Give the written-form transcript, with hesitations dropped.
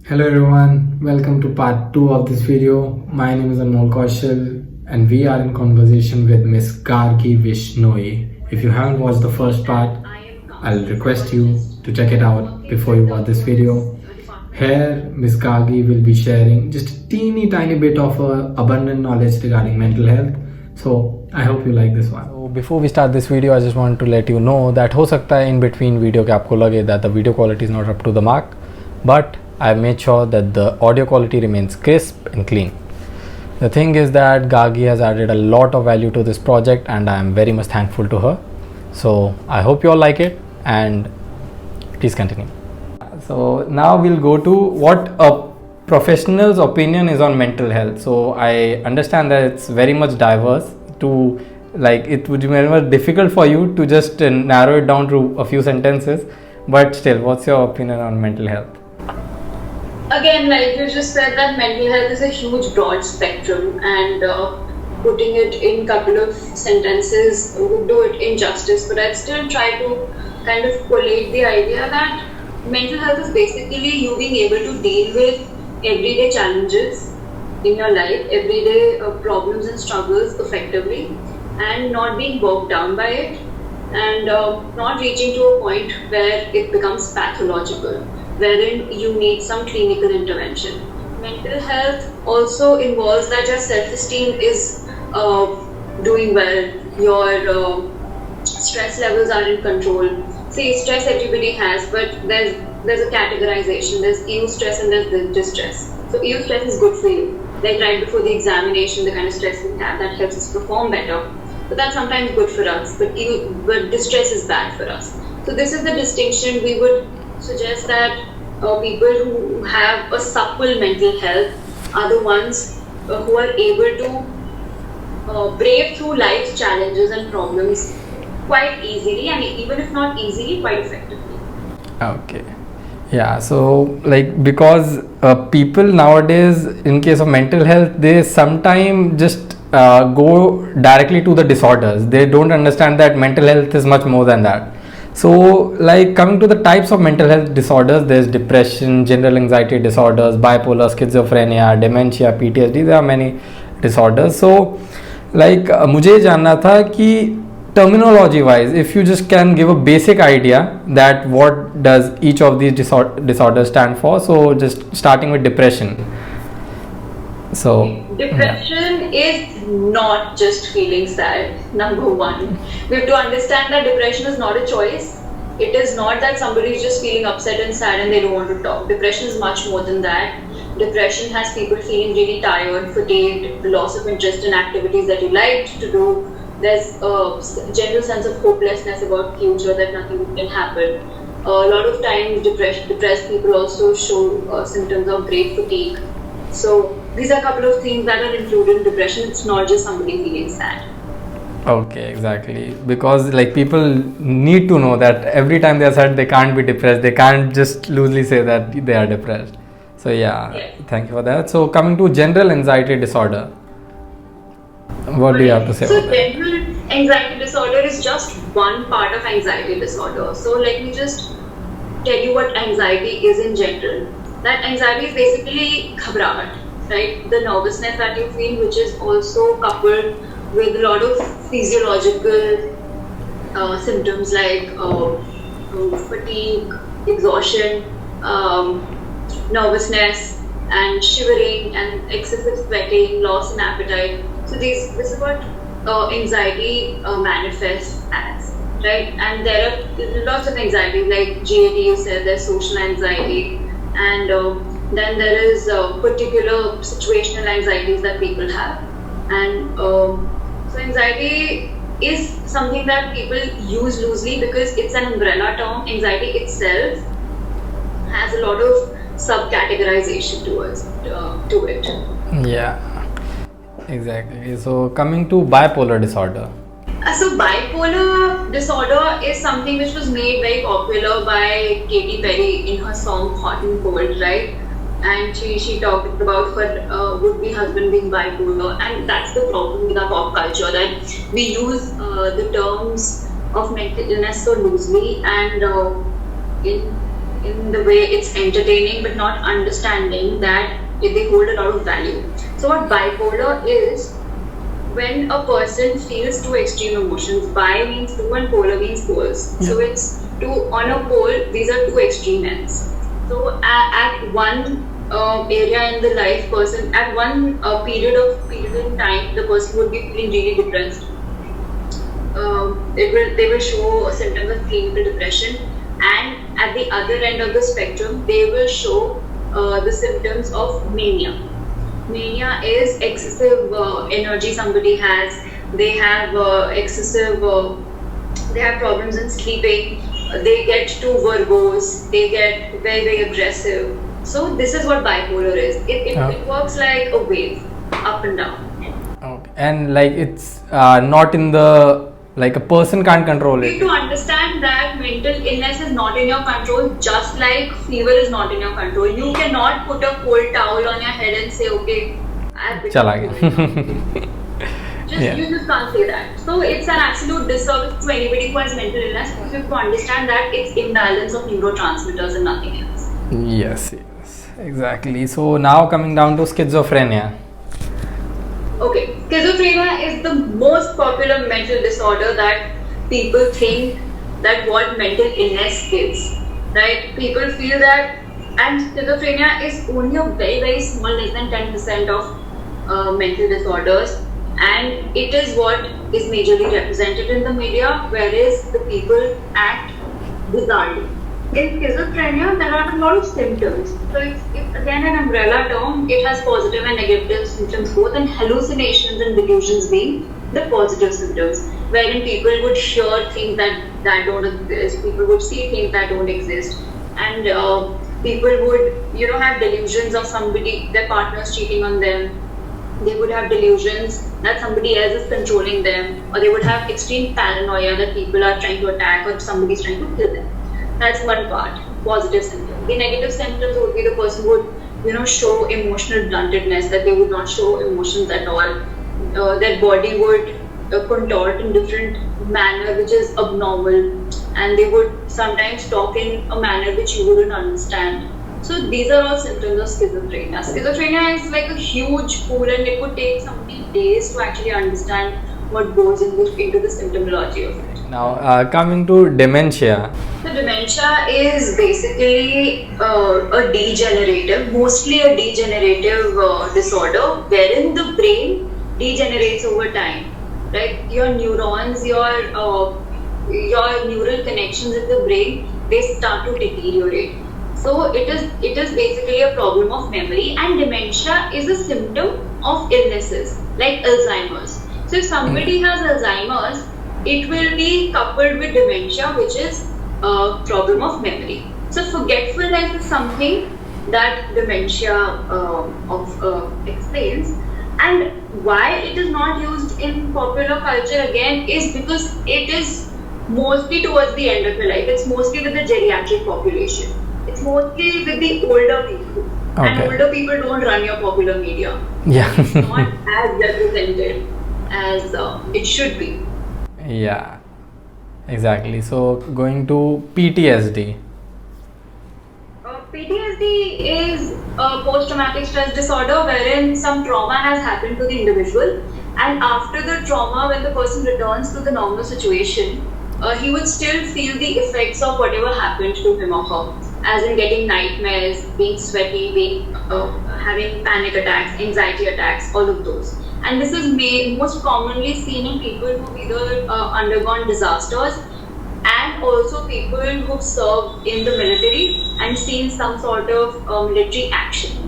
Hello everyone, welcome to part 2 of this video. My name is Anmol Kaushal and we are in conversation with Miss Gargi Vishnoi. If you haven't watched the first part, I'll request you to check it out before you watch this video. Here, Miss Gargi will be sharing just a teeny tiny bit of abundant knowledge regarding mental health. So I hope you like this one. So before we start this video, I just want to let you know that हो सकता है in between video के आपको लगे that the video quality is not up to the mark, but I've made sure that the audio quality remains crisp and clean. The thing is that Gargi has added a lot of value to this project and I am very much thankful to her. So I hope you all like it and please continue. So now we'll go to what a professional's opinion is on mental health. So I understand that it's very much diverse to it would be very much difficult for you to just narrow it down to a few sentences, but still, what's your opinion on mental health? Again, like you just said, that mental health is a huge broad spectrum, and putting it in a couple of sentences would do it injustice, but I'd still try to kind of collate the idea that mental health is basically you being able to deal with everyday challenges in your life, everyday problems and struggles effectively, and not being bogged down by it, and not reaching to a point where it becomes pathological, wherein you need some clinical intervention. Mental health also involves that your self-esteem is doing well, your stress levels are in control. See, stress everybody has, but there's a categorization. There's eustress and there's the distress. So eustress is good for you. Like right before the examination, the kind of stress we have that helps us perform better. So that's sometimes good for us, but distress is bad for us. So this is the distinction we would suggest that people who have a supple mental health are the ones who are able to brave through life's challenges and problems quite easily, and even if not easily, quite effectively. Okay. Yeah, so because people nowadays, in case of mental health, they sometimes just go directly to the disorders. They don't understand that mental health is much more than that. So coming to the types of mental health disorders, there's depression, general anxiety disorders, bipolar, schizophrenia, dementia, PTSD. There are many disorders. So मुझे जानना था कि terminology wise, if you just can give a basic idea that what does each of these disorders stand for. So just starting with depression. So depression is not just feeling sad, number one. We have to understand that depression is not a choice. It is not that somebody is just feeling upset and sad and they don't want to talk. Depression is much more than that. Depression has people feeling really tired, fatigued, loss of interest in activities that you liked to do. There's a general sense of hopelessness about future, that nothing can happen. A lot of times depressed people also show symptoms of great fatigue. So these are a couple of things that are included in depression. It's not just somebody feeling sad. Okay, exactly. Because people need to know that every time they are sad, they can't be depressed. They can't just loosely say that they are depressed. So yeah. Thank you for that. So coming to general anxiety disorder, what do you have to say about that? General anxiety disorder is just one part of anxiety disorder. So let me just tell you what anxiety is in general. That anxiety is basically ghabrahat, right? The nervousness that you feel, which is also coupled with a lot of physiological symptoms like fatigue, exhaustion, nervousness, and shivering, and excessive sweating, loss in appetite. So this is what anxiety manifests as, right? And there are lots of anxieties, like GAD, you said, there's social anxiety, and then there is particular situational anxieties that people have. And so anxiety is something that people use loosely because it's an umbrella term. Anxiety itself has a lot of subcategorization to it. Yeah. Exactly. So coming to bipolar disorder. So bipolar disorder is something which was made very popular by Katy Perry in her song Hot and Cold, right? And she talked about her would-be husband being bipolar, and that's the problem with our pop culture, that we use the terms of mental illness so loosely, and in in the way it's entertaining, but not understanding that they hold a lot of value. So what bipolar is, when a person feels two extreme emotions. Bi means two and polar means poles. So it's two on a pole. These are two extreme ends. So at one area in the life, person at one period in time, the person would be feeling really depressed. They will show symptoms of clinical depression, and at the other end of the spectrum, they will show the symptoms of mania. Mania is excessive energy somebody has. They have they have problems in sleeping. They get too verbose. They get very aggressive. So this is what bipolar is. It works like a wave, up and down. Okay. And like it's not in the, like a person can't control You it. need to understand that mental illness is not in your control, just like fever is not in your control. You cannot put a cold towel on your head and say, okay, I've become Chala COVID. You just can't say that. So it's an absolute disservice to anybody who has mental illness, because you have to understand that it's imbalance of neurotransmitters and nothing else. Yes, exactly. So now coming down to schizophrenia. Okay, schizophrenia is the most popular mental disorder that people think that what mental illness is, right? People feel that, and schizophrenia is only a very small, less than 10% of mental disorders, and it is what is majorly represented in the media, whereas the people act bizarrely. In schizophrenia, there are a lot of symptoms. So it's again an umbrella term. It has positive and negative symptoms both, and hallucinations and delusions being the positive symptoms, wherein people would hear things that don't exist, people would see things that don't exist, and people would have delusions of somebody, their partner's cheating on them. They would have delusions that somebody else is controlling them, or they would have extreme paranoia that people are trying to attack or somebody is trying to kill them. That's one part, positive symptoms. The negative symptoms would be the person would, show emotional bluntedness, that they would not show emotions at all. Their body would contort in different manner which is abnormal, and they would sometimes talk in a manner which you wouldn't understand. So these are all symptoms of schizophrenia. Schizophrenia is like a huge pool, and it would take somebody days to actually understand what goes into the symptomology of it. Now coming to dementia. So dementia is basically mostly a degenerative disorder, wherein the brain degenerates over time. Right, your neurons, your neural connections in the brain, they start to deteriorate. So it is basically a problem of memory, and dementia is a symptom of illnesses like Alzheimer's. So if somebody has Alzheimer's, it will be coupled with dementia, which is a problem of memory. So forgetfulness is something that dementia explains. And why it is not used in popular culture again is because it is mostly towards the end of your life. It's mostly with the geriatric population. It's mostly with the older people. Okay. And older people don't run your popular media. Yeah. It's not as represented as it should be. Yeah, exactly. So going to PTSD. PTSD is a post-traumatic stress disorder wherein some trauma has happened to the individual, and after the trauma, when the person returns to the normal situation, he would still feel the effects of whatever happened to him or her, as in getting nightmares, being sweaty, having panic attacks, anxiety attacks, all of those. And this is most commonly seen in people who've either undergone disasters, and also people who've served in the military and seen some sort of military action.